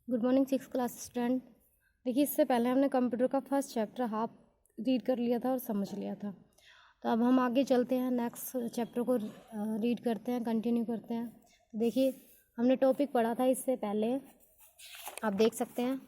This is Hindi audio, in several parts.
Good morning 6th class student. देखिए, इससे पहले हमने कंप्यूटर का फर्स्ट चैप्टर हाफ रीड कर लिया था और समझ लिया था। तो अब हम आगे चलते हैं, नेक्स्ट चैप्टर को रीड करते हैं, कंटिन्यू करते हैं। तो देखिए, हमने टॉपिक पढ़ा था इससे पहले, आप देख सकते हैं,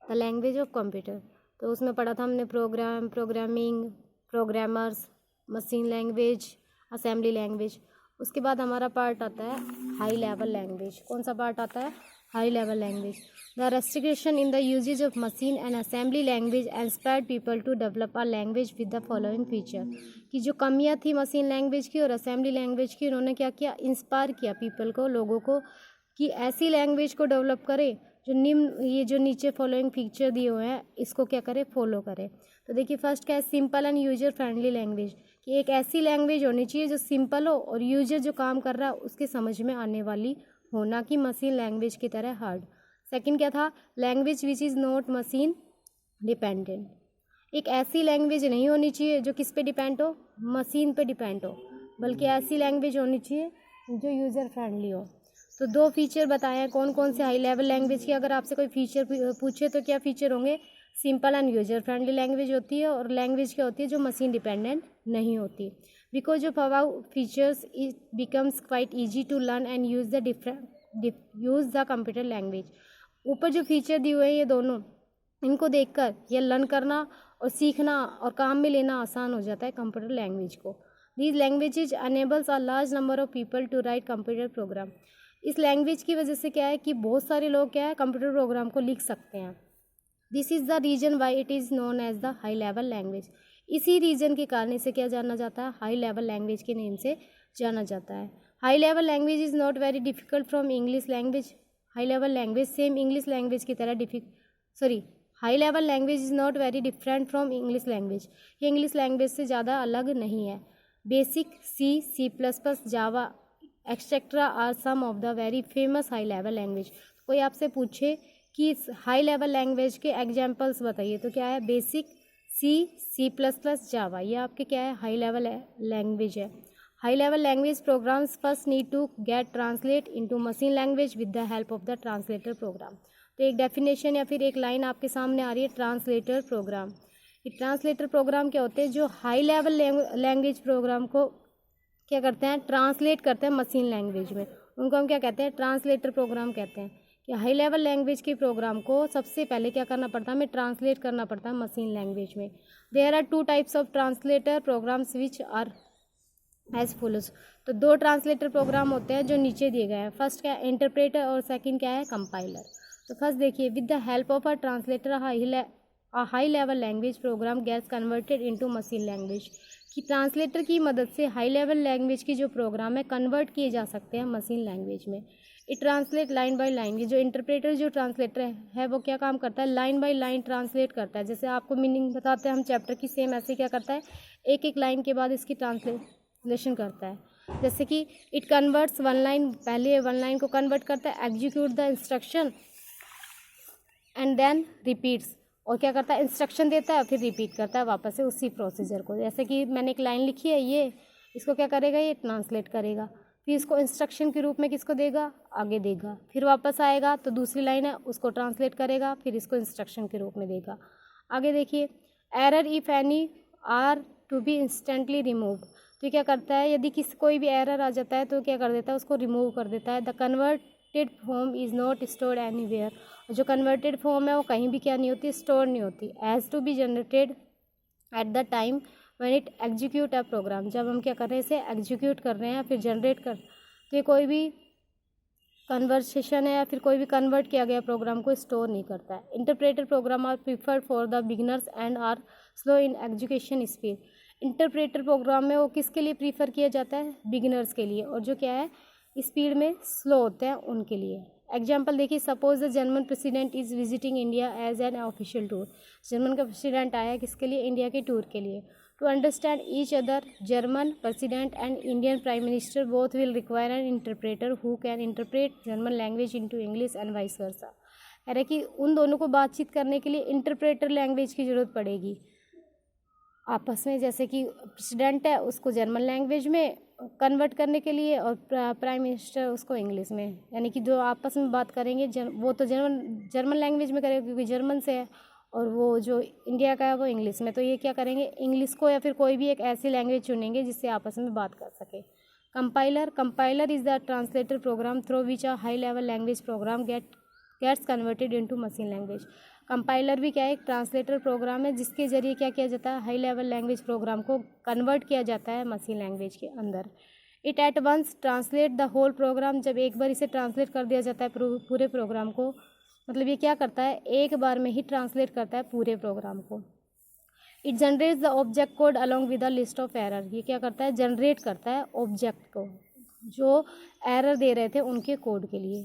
द लैंग्वेज ऑफ कंप्यूटर। तो उसमें पढ़ा था हमने programming, programmers, machine language, assembly language. उसके बाद हमारा पार्ट आता है हाई लेवल लैंग्वेज। कौन सा पार्ट आता है? High level language. The restriction in the usage of machine and assembly language inspired people to develop a language with the following feature. कि जो कमियां थी मशीन लैंग्वेज की और असेंबली लैंग्वेज की, उन्होंने क्या किया? इंस्पायर किया पीपल को, लोगों को, कि ऐसी लैंग्वेज को डेवलप करे जो ये जो नीचे फॉलोइंग फीचर दिए हुए हैं, इसको क्या करे? फॉलो करे। तो देखिए, फर्स्ट क्या है? Simple and user friendly language. कि एक ऐसी लैंग्वेज होनी चाहिए जो सिंपल हो और यूजर जो काम कर रहा है उसके समझ में आने वाली हो, ना कि मशीन लैंग्वेज की तरह हार्ड। सेकंड क्या था? Language which is not machine dependent. एक ऐसी लैंग्वेज नहीं होनी चाहिए जो किस पे डिपेंड हो? मशीन पे डिपेंड हो, बल्कि ऐसी लैंग्वेज होनी चाहिए जो यूज़र फ्रेंडली हो। तो दो फीचर बताए हैं कौन कौन से हाई लेवल लैंग्वेज की। अगर आपसे कोई फीचर पूछे तो क्या फीचर होंगे? Simple and user friendly language होती है, और लैंग्वेज क्या होती है? जो मशीन डिपेंडेंट नहीं होती। Because of above features it becomes quite easy to learn and use the computer language. ऊपर जो फीचर दिए हुए हैं ये दोनों, इनको देखकर यह लर्न करना और सीखना और काम में लेना आसान हो जाता है कंप्यूटर लैंग्वेज को। These languages enables a large number of people to write computer program. इस लैंग्वेज की वजह से क्या है कि बहुत सारे लोग क्या है, कंप्यूटर प्रोग्राम को लिख सकते हैं। This is the reason why it is known as the high level language. इसी रीजन के कारण इसे क्या जाना जाता है? हाई लेवल लैंग्वेज के नेम से जाना जाता है। High level language is not very difficult from English language. High level language same English language की तरह high level language is not very different from English language. ये इंग्लिश लैंग्वेज से ज़्यादा अलग नहीं है। Basic C++, Java et cetera are some of the very famous high level language. कोई आपसे पूछे कि इस हाई लेवल लैंग्वेज के एग्जाम्पल्स बताइए, तो क्या है? बेसिक C++, जावा, ये आपके क्या है? हाई लेवल लैंग्वेज है। High level language programs first need to get translate into machine language with the help of the translator program. तो एक डेफिनेशन या फिर एक लाइन आपके सामने आ रही है, ट्रांसलेटर प्रोग्राम। ये ट्रांसलेटर प्रोग्राम क्या होते हैं? जो हाई लेवल लैंग्वेज प्रोग्राम को क्या करते हैं? ट्रांसलेट करते हैं मशीन लैंग्वेज में। उनको हम क्या कहते हैं? ट्रांसलेटर प्रोग्राम कहते हैं। कि हाई लेवल लैंग्वेज के प्रोग्राम को सबसे पहले क्या करना पड़ता है? हमें ट्रांसलेट करना पड़ता है मशीन लैंग्वेज में। There are 2 types of translator programs which are as follows. तो 2 ट्रांसलेटर प्रोग्राम होते हैं जो नीचे दिए गए हैं। फर्स्ट क्या है? इंटरप्रेटर, और सेकंड क्या है? कंपाइलर। तो फर्स्ट देखिए, with the help of a translator a high level language program gets converted into machine language. कि ट्रांसलेटर की मदद से हाई लेवल लैंग्वेज की जो प्रोग्राम है कन्वर्ट किए जा सकते हैं मशीन लैंग्वेज में। It translate line by line. ये जो इंटरप्रेटर, जो ट्रांसलेटर है वो क्या काम करता है? लाइन बाय लाइन ट्रांसलेट करता है। जैसे आपको मीनिंग बताते हैं हम चैप्टर की, सेम ऐसे क्या करता है? एक एक लाइन के बाद इसकी ट्रांसलेशन करता है। जैसे कि इट कन्वर्ट्स वन लाइन, पहले वन लाइन को कन्वर्ट करता है, execute the instruction and then repeats. और क्या करता है? इंस्ट्रक्शन देता है फिर रिपीट करता है वापस से उसी प्रोसीजर को। जैसे कि मैंने एक लाइन लिखी है, ये इसको क्या करेगा? ये ट्रांसलेट करेगा, फिर इसको इंस्ट्रक्शन के रूप में किसको देगा? आगे देगा, फिर वापस आएगा तो दूसरी लाइन है उसको ट्रांसलेट करेगा, फिर इसको इंस्ट्रक्शन के रूप में देगा। आगे देखिए, error if any are to be instantly removed. तो क्या करता है? यदि कोई भी एरर आ जाता है तो क्या कर देता है? उसको रिमूव कर देता है। The converted form is not stored anywhere. जो कन्वर्टेड फॉर्म है वो कहीं भी क्या नहीं होती? स्टोर नहीं होती। As to be generated at the time when it execute a program. जब हम क्या कर रहे हैं? इसे एग्जीक्यूट कर रहे हैं, फिर जनरेट कर, तो ये कोई भी कन्वर्सेशन है या फिर कोई भी कन्वर्ट किया गया प्रोग्राम को स्टोर नहीं करता है। Interpreter program are preferred for the beginners and are slow in execution speed. Interpreter program में वो किसके लिए प्रीफर किया जाता है? बिगिनर्स के लिए, और जो क्या है स्पीड में स्लो होते हैं उनके लिए। एग्जाम्पल देखिए, suppose the German president is visiting India as an official tour. German का प्रेसिडेंट आया किसके लिए? इंडिया के टूर के लिए। To understand each other, German president and Indian prime minister both will require an interpreter who can interpret German language into English and vice versa. कह रहे कि उन दोनों को बातचीत करने के लिए इंटरप्रेटर लैंग्वेज की ज़रूरत पड़ेगी आपस में। जैसे कि प्रेसिडेंट है उसको जर्मन लैंग्वेज में कन्वर्ट करने के लिए और प्राइम मिनिस्टर उसको इंग्लिश में, यानी कि जो आपस में बात करेंगे वो तो जर्मन लैंग्वेज में करेगा क्योंकि जर्मन से है, और वो जो इंडिया का है वो इंग्लिश में। तो ये क्या करेंगे, इंग्लिश को या फिर कोई भी एक ऐसी लैंग्वेज चुनेंगे जिससे आपस में बात कर सके। Compiler is the translator program through which a high level language program gets converted into machine language. Compiler भी क्या है, एक ट्रांसलेटर प्रोग्राम है जिसके जरिए क्या किया जाता है, हाई लेवल लैंग्वेज प्रोग्राम को कन्वर्ट किया जाता है मशीन लैंग्वेज के अंदर। It at once translate the whole program, जब एक बार इसे ट्रांसलेट कर दिया जाता है पूरे प्रोग्राम को, मतलब ये क्या करता है, एक बार में ही ट्रांसलेट करता है पूरे प्रोग्राम को। It generates the object code along with the list of error, ये क्या करता है, जनरेट करता है ऑब्जेक्ट को जो एरर दे रहे थे उनके कोड के लिए।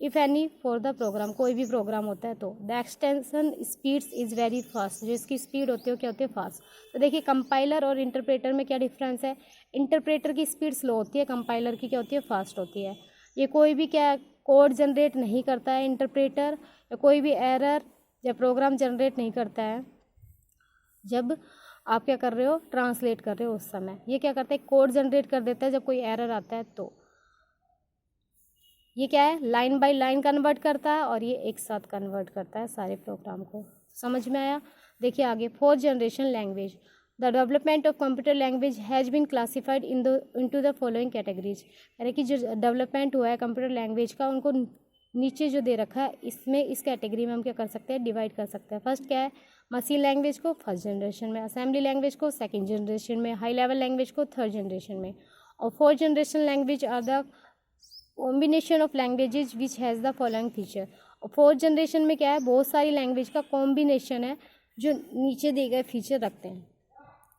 If any for the program, कोई भी प्रोग्राम होता है तो। The extension speeds is very fast, जो इसकी स्पीड होती है वो क्या होती है, फास्ट। तो देखिए कंपाइलर और इंटरप्रेटर में क्या डिफरेंस है, इंटरप्रेटर की स्पीड स्लो होती है, कंपाइलर की क्या होती है, फास्ट होती है। ये कोई भी क्या कोड जनरेट नहीं करता है इंटरप्रेटर, या कोई भी एरर या प्रोग्राम जनरेट नहीं करता है जब आप क्या कर रहे हो, ट्रांसलेट कर रहे हो उस समय। ये क्या करता है, कोड जनरेट कर देता है जब कोई एरर आता है तो। ये क्या है, लाइन बाय लाइन कन्वर्ट करता है और ये एक साथ कन्वर्ट करता है सारे प्रोग्राम को। समझ में आया। देखिए आगे, fourth generation language. The development of computer language has been classified into the following categories, यानी कि जो डेवलपमेंट हुआ है कंप्यूटर लैंग्वेज का उनको नीचे जो दे रखा है इसमें इस कैटेगरी में हम क्या कर सकते हैं, डिवाइड कर सकते हैं। फर्स्ट क्या है, मशीन लैंग्वेज को फर्स्ट जनरेशन में, असेंबली लैंग्वेज को सेकंड जनरेशन में, हाई लेवल लैंग्वेज को थर्ड जनरेशन में, और fourth generation language are the combination of languages which has the following feature. और फोर्थ जनरेशन में क्या है, बहुत सारी लैंग्वेज का कॉम्बिनेशन है जो नीचे दिए गए फीचर रखते हैं।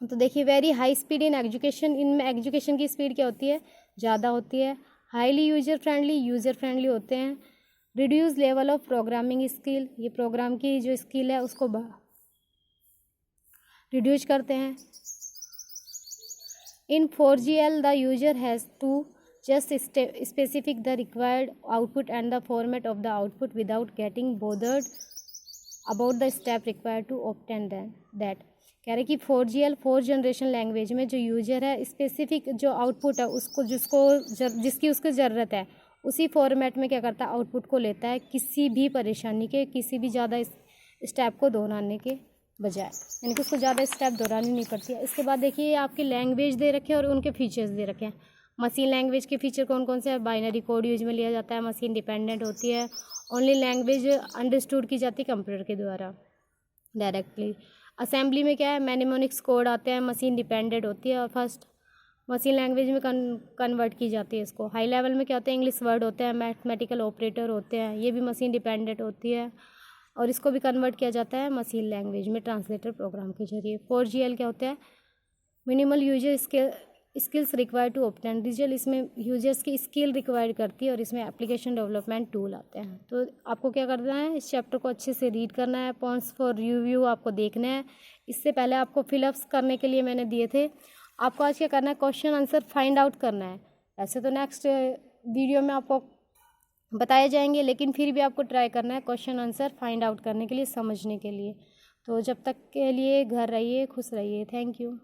तो देखिए, very high speed in education, इनमें एजुकेशन की स्पीड क्या होती है, ज़्यादा होती है। हाईली यूजर फ्रेंडली होते हैं। Reduce level of programming skill, ये प्रोग्राम की जो स्किल है उसको रिड्यूस करते हैं। In 4GL the user has to just specific the required output and the format of the output without getting bothered about the step required to obtain that। कह रहे कि 4GL फोर्थ जनरेशन लैंग्वेज में जो यूजर है स्पेसिफिक जो आउटपुट है उसको जिसकी उसको ज़रूरत है उसी फॉर्मेट में क्या करता है, आउटपुट को लेता है, किसी भी परेशानी के, किसी भी ज़्यादा स्टेप को दोहराने के बजाय, यानी कि उसको ज़्यादा स्टेप दोहरानी नहीं पड़ती है। इसके बाद देखिए आपके लैंग्वेज दे रखे हैं और उनके फीचर्स दे रखे हैं। मशीन लैंग्वेज के फीचर कौन कौन से हैं, बाइनरी कोड यूज में लिया जाता है, मशीन डिपेंडेंट होती है, ओनली लैंग्वेज अंडरस्टूड की जाती है कंप्यूटर के द्वारा डायरेक्टली। असेंबली में क्या है, मैनेमोनिक्स कोड आते हैं, मशीन डिपेंडेंट होती है और फर्स्ट मशीन लैंग्वेज में कन्वर्ट की जाती है इसको। हाई लेवल में क्या होते हैं, इंग्लिश वर्ड होते हैं, मैथमेटिकल ऑपरेटर होते हैं, ये भी मशीन डिपेंडेंट होती है और इसको भी कन्वर्ट किया जाता है मशीन लैंग्वेज में ट्रांसलेटर प्रोग्राम के जरिए। 4GL क्या होता है, minimal user skills required to obtain result, इसमें यूजर्स की स्किल रिक्वायर्ड करती है और इसमें एप्लीकेशन डेवलपमेंट टूल आते हैं। तो आपको क्या करना है, इस चैप्टर को अच्छे से रीड करना है, पॉइंट्स फॉर रिव्यू आपको देखना है। इससे पहले आपको फिलअप्स करने के लिए मैंने दिए थे, आपको आज क्या करना है, क्वेश्चन आंसर फाइंड आउट करना है। ऐसे तो नेक्स्ट वीडियो में आपको बताए जाएंगे, लेकिन फिर भी आपको ट्राई करना है क्वेश्चन आंसर फाइंड आउट करने के लिए, समझने के लिए। तो जब तक के लिए घर रहिए, खुश रहिए। Thank you.